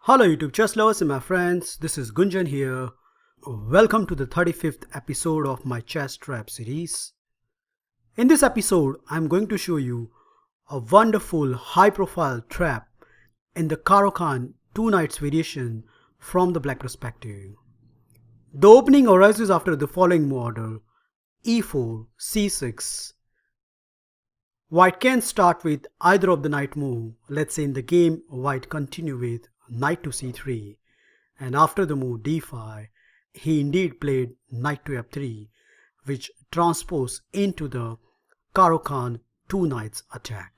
Hello YouTube chess lovers and my friends, this is Gunjan here. Welcome to the 35th episode of my chess trap series. In this episode, I'm going to show you a wonderful high profile trap in the Caro-Kann 2 knights variation from the black perspective. The opening arises after the following move order: e4, c6. White can start with either of the knight move. Let's say in the game, white continue with knight to c3, and after the move d5, he indeed played knight to f3, which transposed into the Caro-Kann 2 knights attack.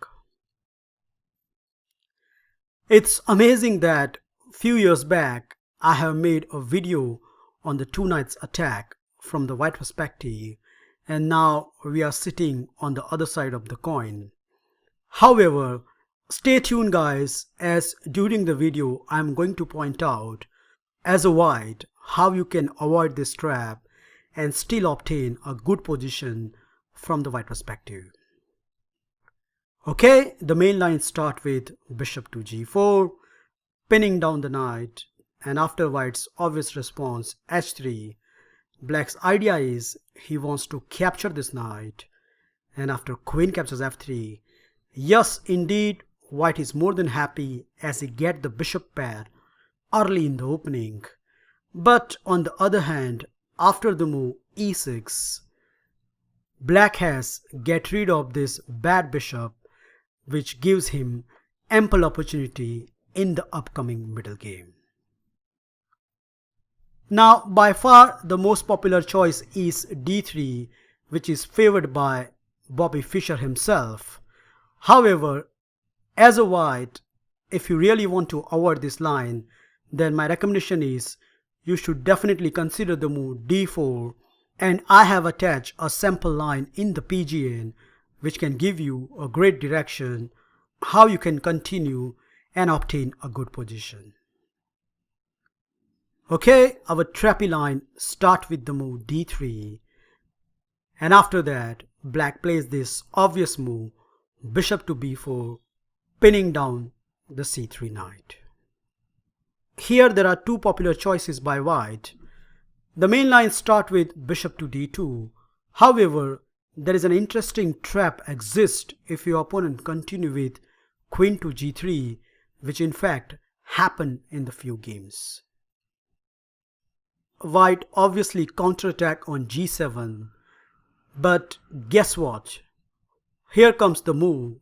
It's amazing that few years back I have made a video on the 2 knights attack from the white perspective, and now we are sitting on the other side of the coin. However, stay tuned guys, as during the video I am going to point out as a white how you can avoid this trap and still obtain a good position from the white perspective. Okay, the main lines start with bishop to g4, pinning down the knight, and after white's obvious response h3, black's idea is he wants to capture this knight, and after queen captures f3, yes indeed, white is more than happy as he gets the bishop pair early in the opening. But on the other hand, after the move e6, black has get rid of this bad bishop, which gives him ample opportunity in the upcoming middle game. Now by far the most popular choice is d3, which is favored by Bobby Fischer himself. However, as a white, if you really want to avoid this line, then my recommendation is you should definitely consider the move d4, and I have attached a sample line in the PGN which can give you a great direction how you can continue and obtain a good position. Okay, our trappy line start with the move d3, and after that black plays this obvious move bishop to b4, pinning down the c3 knight. Here there are two popular choices by white. The main lines start with bishop to d2. However, there is an interesting trap exists if your opponent continue with queen to g3, which in fact happened in the few games. White obviously counterattack on g7, but guess what? Here comes the move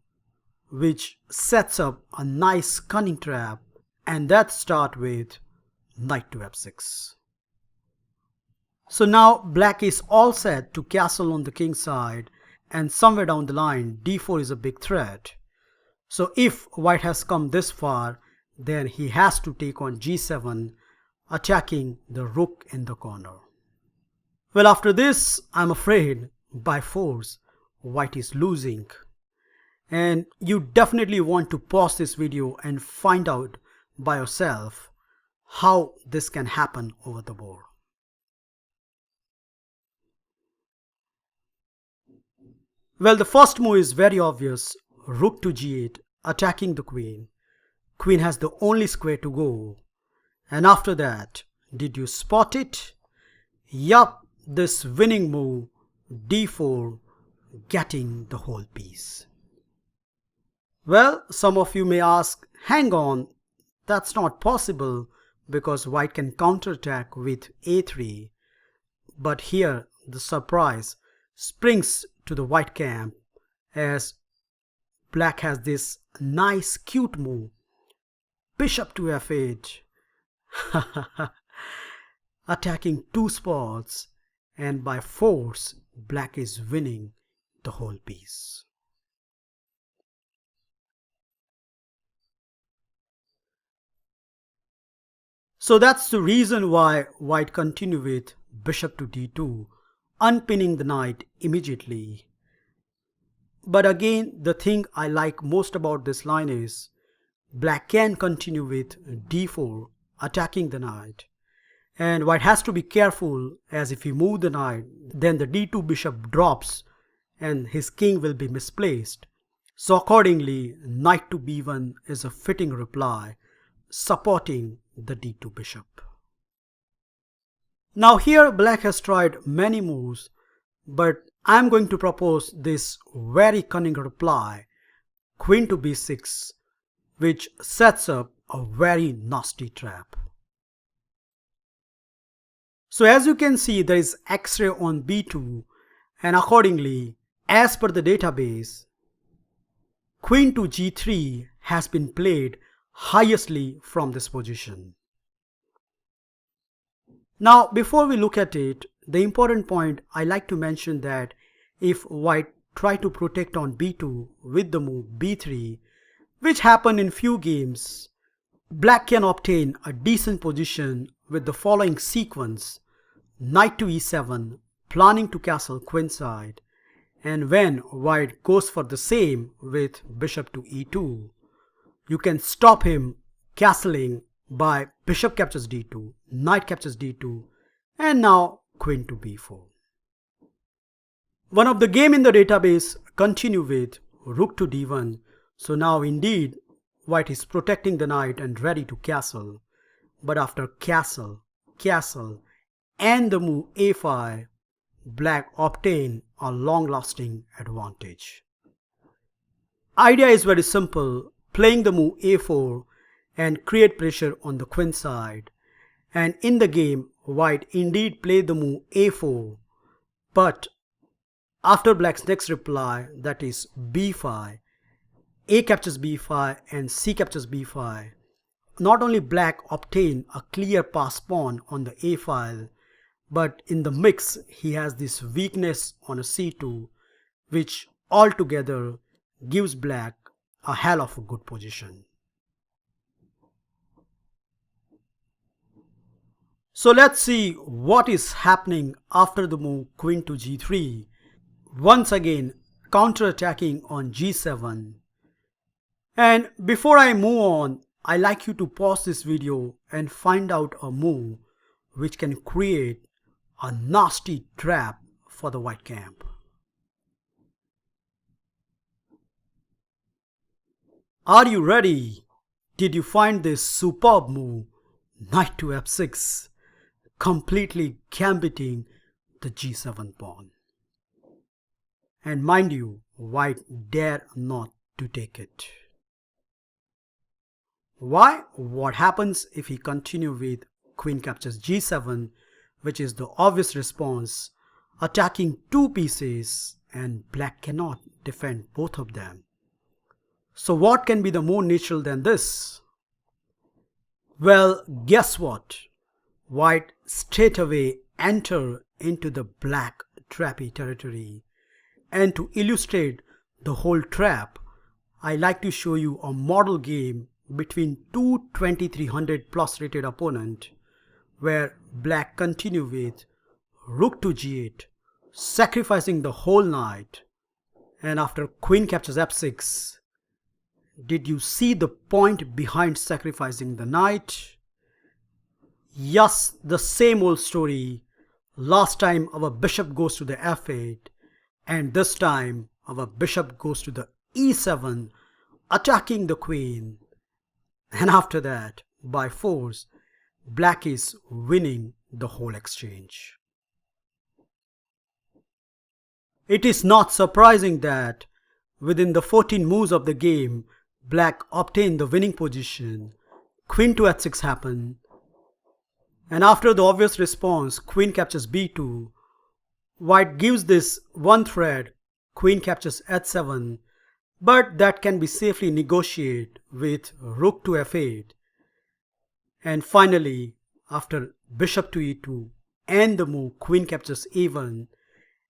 which sets up a nice cunning trap, and that start with knight to f6. So now black is all set to castle on the king side, and somewhere down the line d4 is a big threat. So if white has come this far, then he has to take on g7, attacking the rook in the corner. Well, after this, I'm afraid by force white is losing, and you definitely want to pause this video and find out by yourself how this can happen over the board. Well, the first move is very obvious: rook to g8, attacking the queen. Queen has the only square to go. And after that, did you spot it? Yup, this winning move d4, getting the whole piece. Well, some of you may ask, hang on, that's not possible because white can counterattack with a3. But here the surprise springs to the white camp, as black has this nice cute move bishop to f8, attacking two spots, and by force black is winning the whole piece. So that's the reason why white continue with bishop to d2, unpinning the knight immediately. But again, the thing I like most about this line is black can continue with d4, attacking the knight, and white has to be careful, as if he move the knight, then the d2 bishop drops and his king will be misplaced. So accordingly, knight to b1 is a fitting reply supporting the d2 bishop. Now here black has tried many moves, but I'm going to propose this very cunning reply, queen to b6, which sets up a very nasty trap. So as you can see, there is X-ray on b2, and accordingly, as per the database, queen to g3 has been played highestly from this position. Now before we look at it, the important point I like to mention that if white try to protect on b2 with the move b3, which happen in few games, black can obtain a decent position with the following sequence: knight to e7, planning to castle queenside, and when white goes for the same with bishop to e2, you can stop him castling by bishop captures d2, knight captures d2, and now queen to b4. One of the game in the database continue with rook to d1, so now indeed white is protecting the knight and ready to castle, but after castle, and the move a5, black obtain a long-lasting advantage. Idea is very simple: playing the move a4 and create pressure on the queen side. And in the game, white indeed played the move a4, but after black's next reply, that is b5, a captures b5 and c captures b5, not only black obtain a clear pass pawn on the a file, but in the mix he has this weakness on a c2, which altogether gives black a hell of a good position. So let's see what is happening after the move queen to g3, once again counter-attacking on g7. And before I move on, I like you to pause this video and find out a move which can create a nasty trap for the white camp. Are you ready? Did you find this superb move, knight to f6, completely gambiting the g7 pawn? And mind you, white dare not to take it. Why? What happens if he continue with queen captures g7, which is the obvious response, attacking two pieces, and black cannot defend both of them. So what can be the more natural than this? Well, guess what? White straight away enter into the black trappy territory. And to illustrate the whole trap, I like to show you a model game between two 2300 plus rated opponent, where black continue with rook to g8, sacrificing the whole knight, and after queen captures f6, did you see the point behind sacrificing the knight? Yes, the same old story. Last time our bishop goes to the f8, and this time our bishop goes to the e7, attacking the queen. And after that, by force, black is winning the whole exchange. It is not surprising that within the 14 moves of the game, black obtained the winning position. Queen to h6 happened, and after the obvious response, queen captures b2, white gives this one thread, queen captures h7, but that can be safely negotiated with rook to f8. And finally, after bishop to e2 and the move queen captures a1,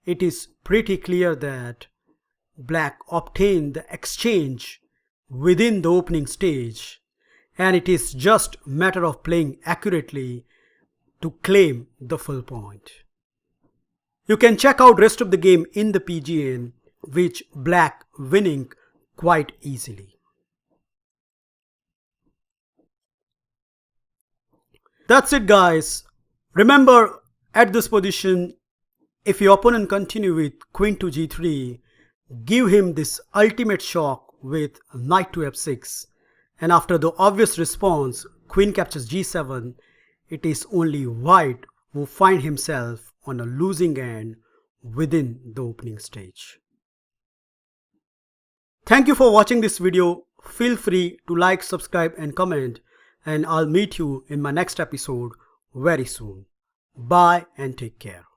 it is pretty clear that black obtained the exchange within the opening stage, and it is just a matter of playing accurately to claim the full point. You can check out rest of the game in the PGN, which black winning quite easily. That's it, guys. Remember, at this position, if your opponent continue with queen to g3, give him this ultimate shock with knight to f6, and after the obvious response, queen captures g7, it is only white who find himself on a losing end within the opening stage. Thank you for watching this video. Feel free to like, subscribe and comment, and I'll meet you in my next episode very soon. Bye and take care.